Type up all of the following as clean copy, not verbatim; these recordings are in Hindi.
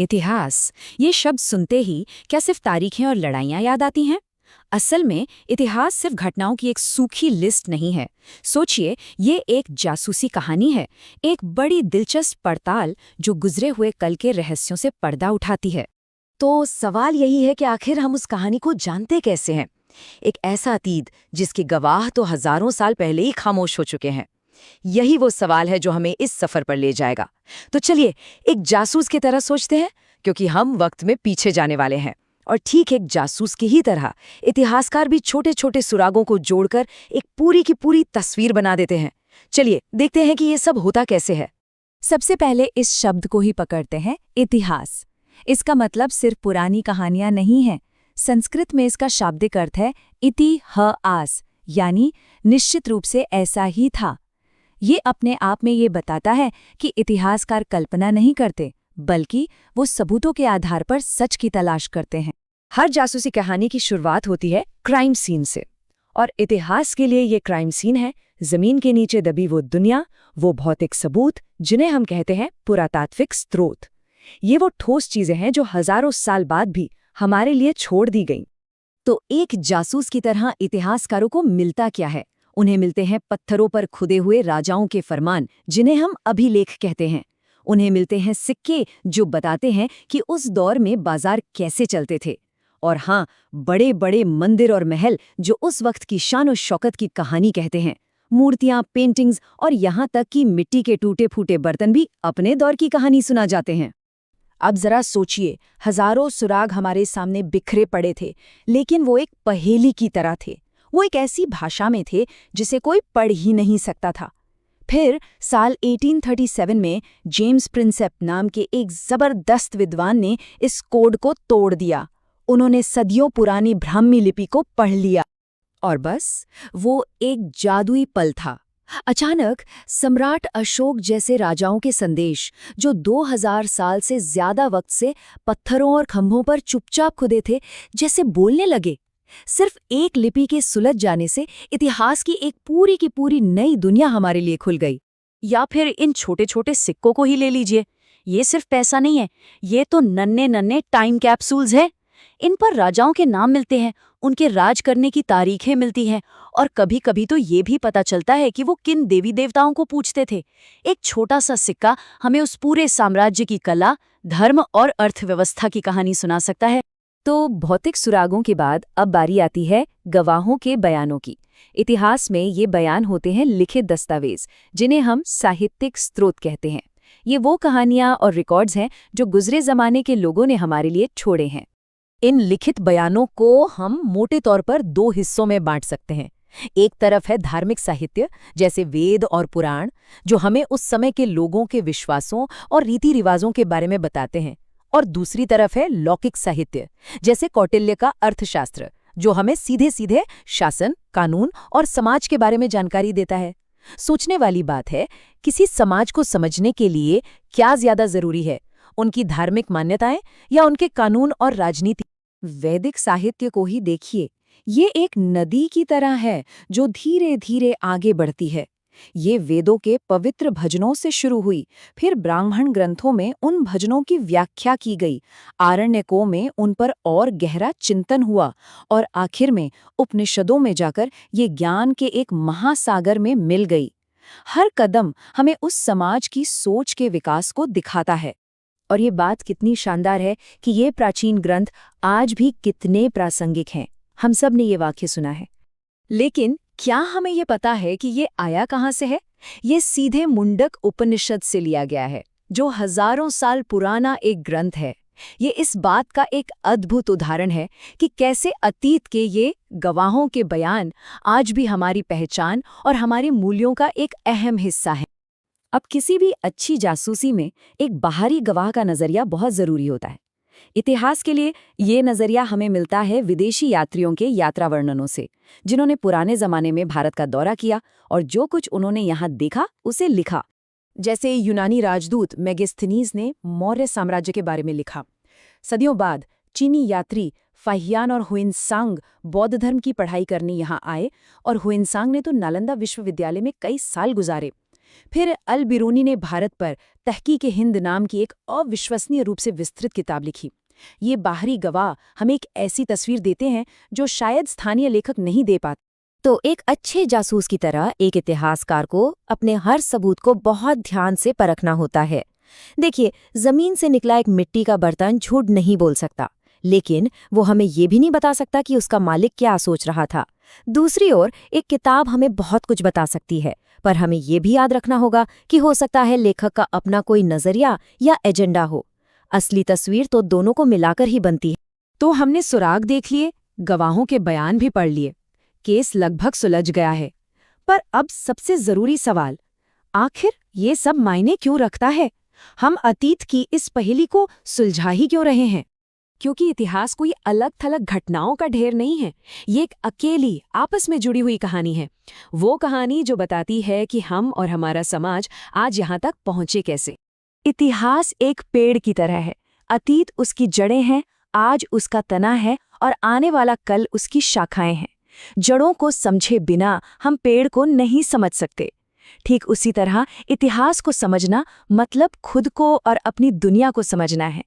इतिहास, ये शब्द सुनते ही क्या सिर्फ तारीखें और लड़ाइयाँ याद आती हैं? असल में इतिहास सिर्फ घटनाओं की एक सूखी लिस्ट नहीं है। सोचिए, ये एक जासूसी कहानी है, एक बड़ी दिलचस्प पड़ताल जो गुजरे हुए कल के रहस्यों से पर्दा उठाती है। तो सवाल यही है कि आखिर हम उस कहानी को जानते कैसे हैं? एक ऐसा अतीत जिसके गवाह तो हजारों साल पहले ही खामोश हो चुके हैं। यही वो सवाल है जो हमें इस सफर पर ले जाएगा। तो चलिए एक जासूस की तरह सोचते हैं, क्योंकि हम वक्त में पीछे जाने वाले हैं। और ठीक एक जासूस की ही तरह इतिहासकार भी छोटे छोटे सुरागों को जोड़कर एक पूरी की पूरी तस्वीर बना देते हैं। चलिए देखते हैं कि ये सब होता कैसे है। सबसे पहले इस शब्द को ही पकड़ते हैं, इतिहास। इसका मतलब सिर्फ पुरानी कहानियां नहीं है। संस्कृत में इसका शाब्दिक अर्थ है इति ह आस, यानी निश्चित रूप से ऐसा ही था। ये अपने आप में ये बताता है कि इतिहासकार कल्पना नहीं करते, बल्कि वो सबूतों के आधार पर सच की तलाश करते हैं। हर जासूसी कहानी की शुरुआत होती है क्राइम सीन से, और इतिहास के लिए ये क्राइम सीन है जमीन के नीचे दबी वो दुनिया, वो भौतिक सबूत जिन्हें हम कहते हैं पुरातात्विक स्रोत। ये वो ठोस चीजें हैं जो हजारों साल बाद भी हमारे लिए छोड़ दी गईं। तो एक जासूस की तरह इतिहासकारों को मिलता क्या है? उन्हें मिलते हैं पत्थरों पर खुदे हुए राजाओं के फरमान, जिन्हें हम अभिलेख कहते हैं। उन्हें मिलते हैं सिक्के जो बताते हैं कि उस दौर में बाजार कैसे चलते थे। और हाँ, बड़े बड़े मंदिर और महल जो उस वक्त की शान और शौकत की कहानी कहते हैं। मूर्तियां, पेंटिंग्स और यहाँ तक कि मिट्टी के टूटे फूटे बर्तन भी अपने दौर की कहानी सुना जाते हैं। अब जरा सोचिए, हजारों सुराग हमारे सामने बिखरे पड़े थे, लेकिन वो एक पहेली की तरह थे। वो एक ऐसी भाषा में थे जिसे कोई पढ़ ही नहीं सकता था। फिर साल 1837 में जेम्स प्रिंसेप नाम के एक जबरदस्त विद्वान ने इस कोड को तोड़ दिया। उन्होंने सदियों पुरानी ब्राह्मी लिपि को पढ़ लिया, और बस वो एक जादुई पल था। अचानक सम्राट अशोक जैसे राजाओं के संदेश, जो 2000 साल से ज्यादा वक्त से पत्थरों और खंभों पर चुपचाप खुदे थे, जैसे बोलने लगे। सिर्फ एक लिपि के सुलझ जाने से इतिहास की एक पूरी की पूरी नई दुनिया हमारे लिए खुल गई। या फिर इन छोटे छोटे सिक्कों को ही ले लीजिए। ये सिर्फ पैसा नहीं है, ये तो नन्हे नन्हे टाइम कैप्सूल्स हैं। इन पर राजाओं के नाम मिलते हैं, उनके राज करने की तारीखें मिलती हैं, और कभी कभी तो ये भी पता चलता है कि वो किन देवी देवताओं को पूजते थे। एक छोटा सा सिक्का हमें उस पूरे साम्राज्य की कला, धर्म और अर्थव्यवस्था की कहानी सुना सकता है। तो भौतिक सुरागों के बाद अब बारी आती है गवाहों के बयानों की। इतिहास में ये बयान होते हैं लिखित दस्तावेज, जिन्हें हम साहित्यिक स्रोत कहते हैं। ये वो कहानियां और रिकॉर्ड्स हैं जो गुजरे जमाने के लोगों ने हमारे लिए छोड़े हैं। इन लिखित बयानों को हम मोटे तौर पर दो हिस्सों में बांट सकते हैं। एक तरफ है धार्मिक साहित्य, जैसे वेद और पुराण, जो हमें उस समय के लोगों के विश्वासों और रीति रिवाजों के बारे में बताते हैं। और दूसरी तरफ है लौकिक साहित्य, जैसे कौटिल्य का अर्थशास्त्र, जो हमें सीधे सीधे शासन, कानून और समाज के बारे में जानकारी देता है। सोचने वाली बात है, किसी समाज को समझने के लिए क्या ज्यादा जरूरी है, उनकी धार्मिक मान्यताएं या उनके कानून और राजनीति? वैदिक साहित्य को ही देखिए, ये एक नदी की तरह है जो धीरे धीरे आगे बढ़ती है। ये वेदों के पवित्र भजनों से शुरू हुई, फिर ब्राह्मण ग्रंथों में उन भजनों की व्याख्या की गई, आरण्यकों में उन पर और गहरा चिंतन हुआ, और आखिर में उपनिषदों में जाकर ये ज्ञान के एक महासागर में मिल गई। हर कदम हमें उस समाज की सोच के विकास को दिखाता है। और ये बात कितनी शानदार है कि ये प्राचीन ग्रंथ आज भी कितने प्रासंगिक हैं। हम सब ने ये वाक्य सुना है। लेकिन क्या हमें ये पता है कि ये आया कहाँ से है? ये सीधे मुंडक उपनिषद से लिया गया है, जो हजारों साल पुराना एक ग्रंथ है। ये इस बात का एक अद्भुत उदाहरण है कि कैसे अतीत के ये गवाहों के बयान आज भी हमारी पहचान और हमारे मूल्यों का एक अहम हिस्सा है। अब किसी भी अच्छी जासूसी में एक बाहरी गवाह का नजरिया बहुत जरूरी होता है। इतिहास के लिए ये नजरिया हमें मिलता है विदेशी यात्रियों के यात्रा वर्णनों से, जिन्होंने पुराने जमाने में भारत का दौरा किया और जो कुछ उन्होंने यहाँ देखा उसे लिखा। जैसे यूनानी राजदूत मेगिस्थनीज ने मौर्य साम्राज्य के बारे में लिखा। सदियों बाद चीनी यात्री फाहियान और हुइनसांग बौद्ध धर्म की पढ़ाई करने यहाँ आए, और हुइनसांग ने तो नालंदा विश्वविद्यालय में कई साल गुजारे। फिर अल बिरूनी ने भारत पर तहकीक-ए-हिंद नाम की एक अविश्वसनीय रूप से विस्तृत किताब लिखी। ये बाहरी गवाह हमें एक ऐसी तस्वीर देते हैं जो शायद स्थानीय लेखक नहीं दे पाते। तो एक अच्छे जासूस की तरह एक इतिहासकार को अपने हर सबूत को बहुत ध्यान से परखना होता है। देखिए, जमीन से निकला एक मिट्टी का बर्तन झूठ नहीं बोल सकता, लेकिन वो हमें ये भी नहीं बता सकता कि उसका मालिक क्या सोच रहा था। दूसरी ओर एक किताब हमें बहुत कुछ बता सकती है, पर हमें ये भी याद रखना होगा कि हो सकता है लेखक का अपना कोई नजरिया या एजेंडा हो। असली तस्वीर तो दोनों को मिलाकर ही बनती है। तो हमने सुराग देख लिए, गवाहों के बयान भी पढ़ लिए, केस लगभग सुलझ गया है। पर अब सबसे जरूरी सवाल, आखिर ये सब मायने क्यों रखता है? हम अतीत की इस पहेली को सुलझा ही क्यों रहे हैं? क्योंकि इतिहास कोई अलग-थलग घटनाओं का ढेर नहीं है। ये एक अकेली, आपस में जुड़ी हुई कहानी है। वो कहानी जो बताती है कि हम और हमारा समाज आज यहाँ तक पहुँचे कैसे। इतिहास एक पेड़ की तरह है। अतीत उसकी जड़ें हैं, आज उसका तना है और आने वाला कल उसकी शाखाएं हैं। जड़ों को समझे बिना हम पेड़ को नहीं समझ सकते। ठीक उसी तरह इतिहास को समझना मतलब खुद को और अपनी दुनिया को समझना है।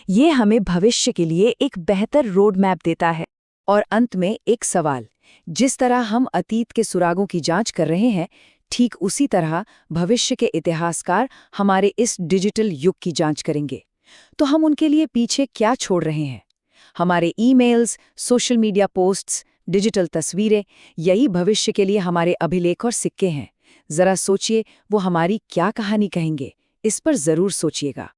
ये हमें भविष्य के लिए एक बेहतर रोड मैप देता है। और अंत में एक सवाल, जिस तरह हम अतीत के सुरागों की जांच कर रहे हैं, ठीक उसी तरह भविष्य के इतिहासकार हमारे इस डिजिटल युग की जांच करेंगे। तो हम उनके लिए पीछे क्या छोड़ रहे हैं? हमारे emails, social media posts, digital तस्वीरें, यही भविष्य के लिए हमारे अभिलेख और सिक्के हैं। जरा सोचिए, वो हमारी क्या कहानी कहेंगे? इस पर जरूर सोचिएगा।